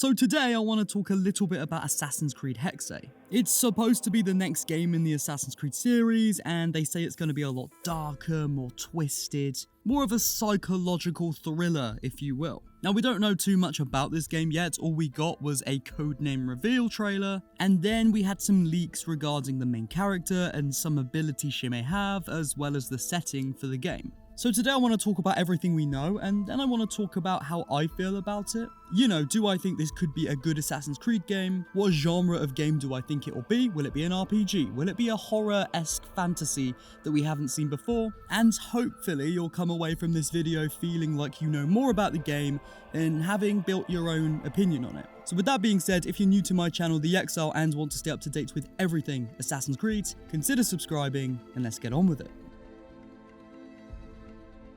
So today I want to talk a little bit about Assassin's Creed Hexe. It's supposed to be the next game in the Assassin's Creed series, and they say it's going to be a lot darker, more twisted, more of a psychological thriller, if you will. Now, we don't know too much about this game yet. All we got was a codename reveal trailer, and then we had some leaks regarding the main character and some abilities she may have, as well as the setting for the game. So today I want to talk about everything we know, and then I want to talk about how I feel about it. You know, do I think this could be a good Assassin's Creed game? What genre of game do I think it will be? Will it be an RPG? Will it be a horror-esque fantasy that we haven't seen before? And hopefully you'll come away from this video feeling like you know more about the game and having built your own opinion on it. So with that being said, if you're new to my channel, The Exile, and want to stay up to date with everything Assassin's Creed, consider subscribing, and let's get on with it.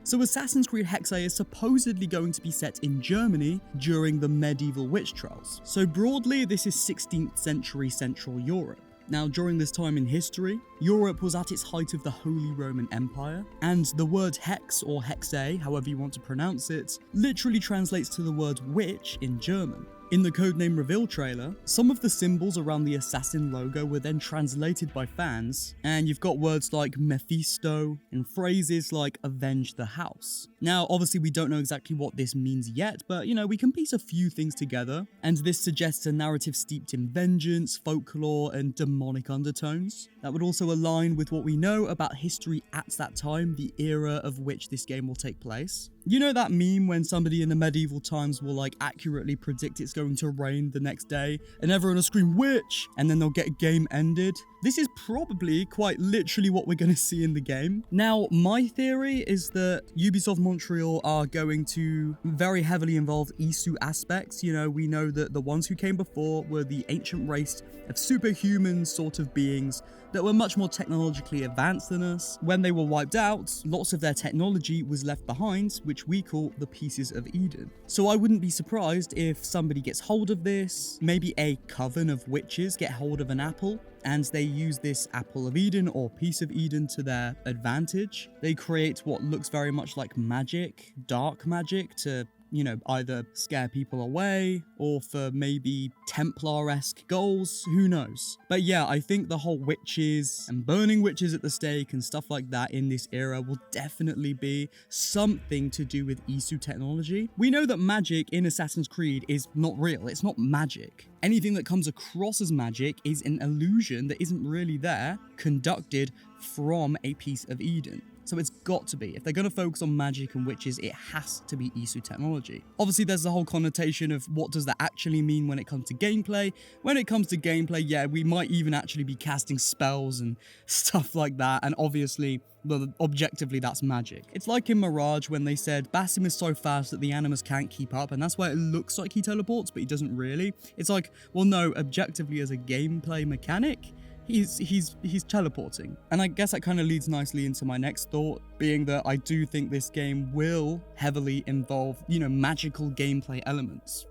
So Assassin's Creed Hexe is supposedly going to be set in Germany during the medieval witch trials. So broadly, this is 16th century Central Europe. Now, during this time in history, Europe was at its height of the Holy Roman Empire, and the word hex, or hexe, however you want to pronounce it, literally translates to the word witch in German. In the codename reveal trailer, some of the symbols around the assassin logo were then translated by fans, and you've got words like Mephisto and phrases like avenge the house. Now, obviously we don't know exactly what this means yet, but you know, we can piece a few things together, and this suggests a narrative steeped in vengeance, folklore, and demonic undertones. That would also align with what we know about history at that time, the era of which this game will take place. You know that meme when somebody in the medieval times will like accurately predict it's going to rain the next day and everyone will scream witch and then they'll get game ended? This is probably quite literally what we're going to see in the game. Now, my theory is that Ubisoft Montreal are going to very heavily involve ezio aspects. You know, we know that the ones who came before were the ancient race of superhuman sort of beings that were much more technologically advanced than us. When they were wiped out, lots of their technology was left behind, which we call the pieces of Eden. So I wouldn't be surprised if somebody gets hold of this, maybe a coven of witches get hold of an apple, and they use this apple of Eden or piece of Eden to their advantage. They create what looks very much like magic, dark magic, to either scare people away or for maybe Templar-esque goals, who knows. But yeah, I think the whole witches and burning witches at the stake and stuff like that in this era will definitely be something to do with ezio technology. We know that magic in Assassin's Creed is not real, it's not magic. Anything that comes across as magic is an illusion that isn't really there, conducted from a piece of Eden. So it's got to be. If they're going to focus on magic and witches, it has to be ezio technology. Obviously, there's the whole connotation of what does that actually mean when it comes to gameplay. When it comes to gameplay, yeah, we might even actually be casting spells and stuff like that. And obviously, well, objectively, that's magic. It's like in Mirage when they said Basim is so fast that the animus can't keep up, and that's why it looks like he teleports, but he doesn't really. It's like, well, no, objectively as a gameplay mechanic, he's teleporting. And I guess that kind of leads nicely into my next thought, being that I do think this game will heavily involve, magical gameplay elements.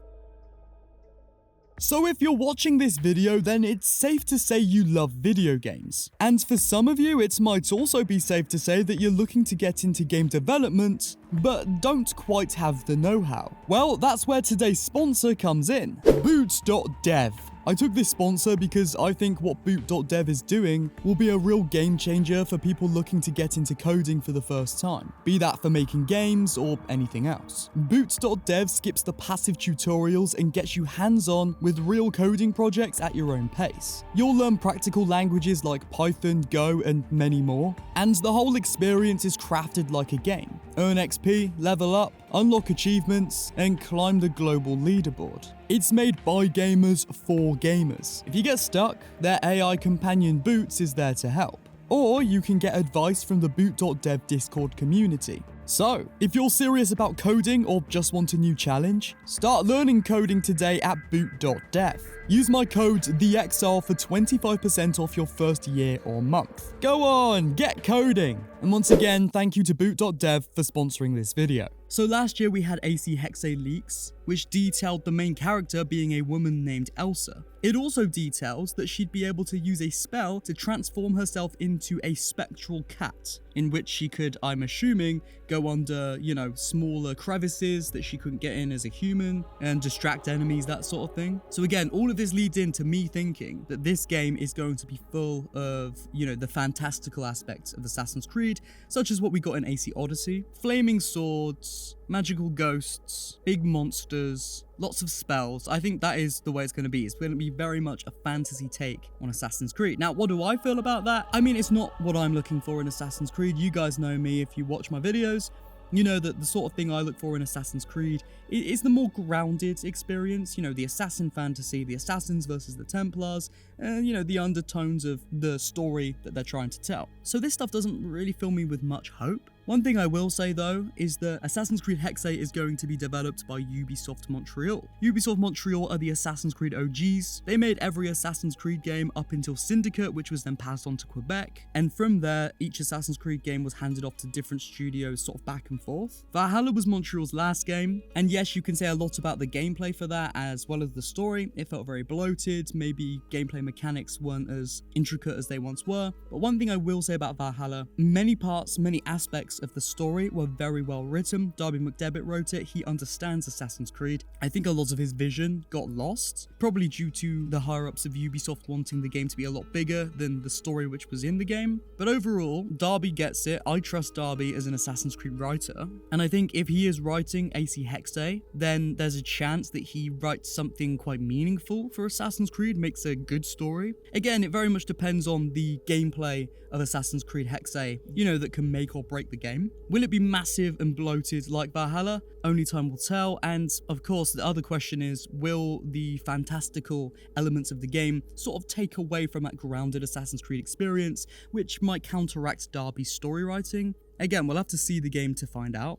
So if you're watching this video, then it's safe to say you love video games. And for some of you, it might also be safe to say that you're looking to get into game development, but don't quite have the know-how. Well, that's where today's sponsor comes in, boot.dev. I took this sponsor because I think what boot.dev is doing will be a real game changer for people looking to get into coding for the first time, be that for making games or anything else. Boot.dev skips the passive tutorials and gets you hands-on with real coding projects at your own pace. You'll learn practical languages like Python, Go, and many more, and the whole experience is crafted like a game. Earn XP, level up, unlock achievements, and climb the global leaderboard. It's made by gamers for gamers. If you get stuck, their AI companion Boots is there to help. Or you can get advice from the boot.dev Discord community. So, if you're serious about coding or just want a new challenge, start learning coding today at boot.dev. Use my code THEXILE for 25% off your first year or month. Go on, get coding! And once again, thank you to boot.dev for sponsoring this video. So last year we had AC Hexe leaks, which detailed the main character being a woman named Elsa. It also details that she'd be able to use a spell to transform herself into a spectral cat, in which she could, I'm assuming, go under, smaller crevices that she couldn't get in as a human and distract enemies, that sort of thing. So again, all of this leads into me thinking that this game is going to be full of, the fantastical aspects of Assassin's Creed, such as what we got in AC Odyssey. Flaming swords, magical ghosts, big monsters, lots of spells. I think that is the way it's going to be. It's going to be very much a fantasy take on Assassin's Creed. Now, what do I feel about that? I mean, it's not what I'm looking for in Assassin's Creed. You guys know me if you watch my videos. You know that the sort of thing I look for in Assassin's Creed is the more grounded experience, the assassin fantasy, the assassins versus the Templars, and, the undertones of the story that they're trying to tell. So this stuff doesn't really fill me with much hope. One thing I will say though is that Assassin's Creed Hexe is going to be developed by Ubisoft Montreal. Ubisoft Montreal are the Assassin's Creed OGs. They made every Assassin's Creed game up until Syndicate, which was then passed on to Quebec, and from there each Assassin's Creed game was handed off to different studios sort of back and forth. Valhalla was Montreal's last game, and yes, you can say a lot about the gameplay for that as well as the story. It felt very bloated, maybe gameplay mechanics weren't as intricate as they once were, but one thing I will say about Valhalla, many parts, many aspects of the story were very well written. Darby McDevitt wrote it. He understands Assassin's Creed. I think a lot of his vision got lost, probably due to the higher-ups of Ubisoft wanting the game to be a lot bigger than the story which was in the game. But overall, Darby gets it. I trust Darby as an Assassin's Creed writer, and I think if he is writing AC Hexe, then there's a chance that he writes something quite meaningful for Assassin's Creed, makes a good story. Again, it very much depends on the gameplay of Assassin's Creed Hexe, that can make or break the game. Will it be massive and bloated like Valhalla? Only time will tell. And of course, the other question is, will the fantastical elements of the game sort of take away from that grounded Assassin's Creed experience, which might counteract Darby's story writing? Again, we'll have to see the game to find out.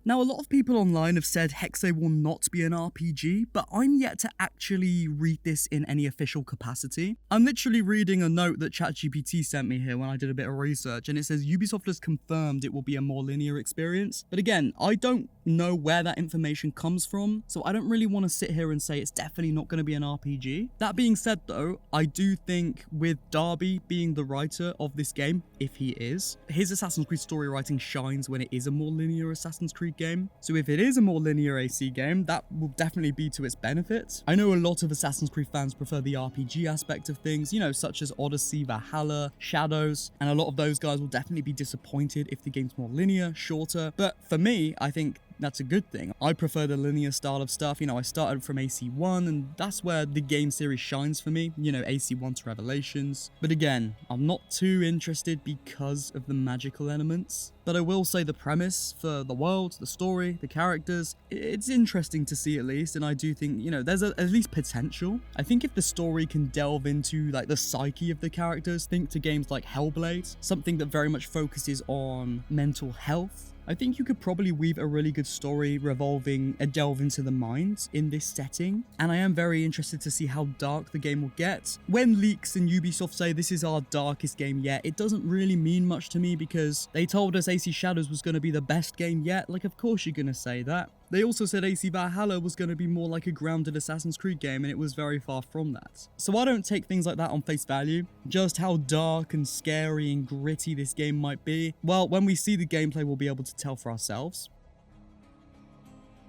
Now, a lot of people online have said Hexe will not be an RPG, but I'm yet to actually read this in any official capacity. I'm literally reading a note that ChatGPT sent me here when I did a bit of research, and it says Ubisoft has confirmed it will be a more linear experience. But again, I don't know where that information comes from, so I don't really want to sit here and say it's definitely not going to be an RPG. That being said though, I do think with Darby being the writer of this game, if he is, his Assassin's Creed story writing shines when it is a more linear Assassin's Creed game. So if it is a more linear AC game, that will definitely be to its benefit. I know a lot of Assassin's Creed fans prefer the RPG aspect of things, such as Odyssey, Valhalla, Shadows, and a lot of those guys will definitely be disappointed if the game's more linear, shorter. But for me, I think that's a good thing. I prefer the linear style of stuff. I started from AC1, and that's where the game series shines for me, AC1 to Revelations. But again, I'm not too interested because of the magical elements. But I will say the premise for the world, the story, the characters, it's interesting to see at least, and I do think, there's at least potential. I think if the story can delve into the psyche of the characters, think to games like Hellblade, something that very much focuses on mental health, I think you could probably weave a really good story revolving a delve into the mind in this setting, and I am very interested to see how dark the game will get. When leaks and Ubisoft say this is our darkest game yet, it doesn't really mean much to me because they told us AC Shadows was going to be the best game yet. Of course you're going to say that. They also said AC Valhalla was going to be more like a grounded Assassin's Creed game, and it was very far from that. So I don't take things like that on face value. Just how dark and scary and gritty this game might be, well, when we see the gameplay, we'll be able to tell for ourselves.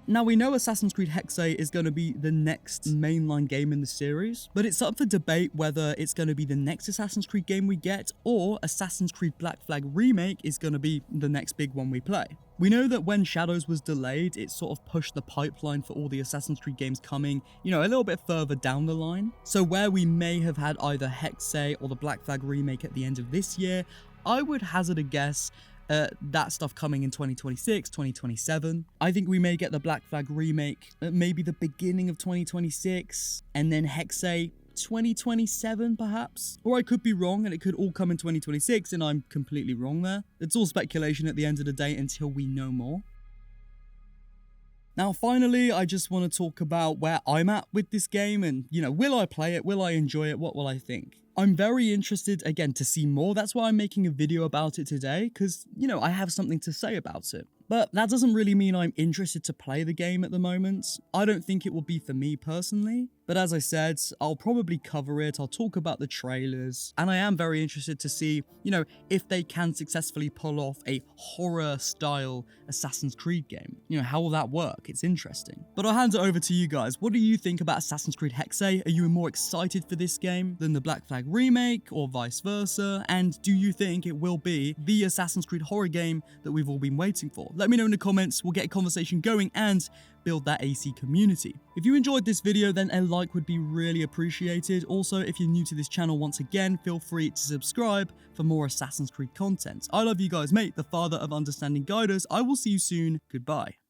Now, we know Assassin's Creed Hexe is going to be the next mainline game in the series, but it's up for debate whether it's going to be the next Assassin's Creed game we get, or Assassin's Creed Black Flag Remake is going to be the next big one we play. We know that when Shadows was delayed, it sort of pushed the pipeline for all the Assassin's Creed games coming, a little bit further down the line. So where we may have had either Hexe or the Black Flag Remake at the end of this year, I would hazard a guess that stuff coming in 2026, 2027. I think we may get the Black Flag Remake at maybe the beginning of 2026, and then Hexe 2027 perhaps. Or I could be wrong and it could all come in 2026 and I'm completely wrong there. It's all speculation at the end of the day until we know more. Now, finally, I just want to talk about where I'm at with this game and, will I play it? Will I enjoy it? What will I think? I'm very interested, again, to see more. That's why I'm making a video about it today, because, I have something to say about it. But that doesn't really mean I'm interested to play the game at the moment. I don't think it will be for me personally. But as I said, I'll probably cover it, I'll talk about the trailers, and I am very interested to see, if they can successfully pull off a horror-style Assassin's Creed game. How will that work? It's interesting. But I'll hand it over to you guys. What do you think about Assassin's Creed Hexe? Are you more excited for this game than the Black Flag remake, or vice versa? And do you think it will be the Assassin's Creed horror game that we've all been waiting for? Let me know in the comments, we'll get a conversation going and build that AC community. If you enjoyed this video, then a like would be really appreciated. Also, if you're new to this channel, once again, feel free to subscribe for more Assassin's Creed content. I love you guys, mate. The father of understanding guide us. I will see you soon. Goodbye.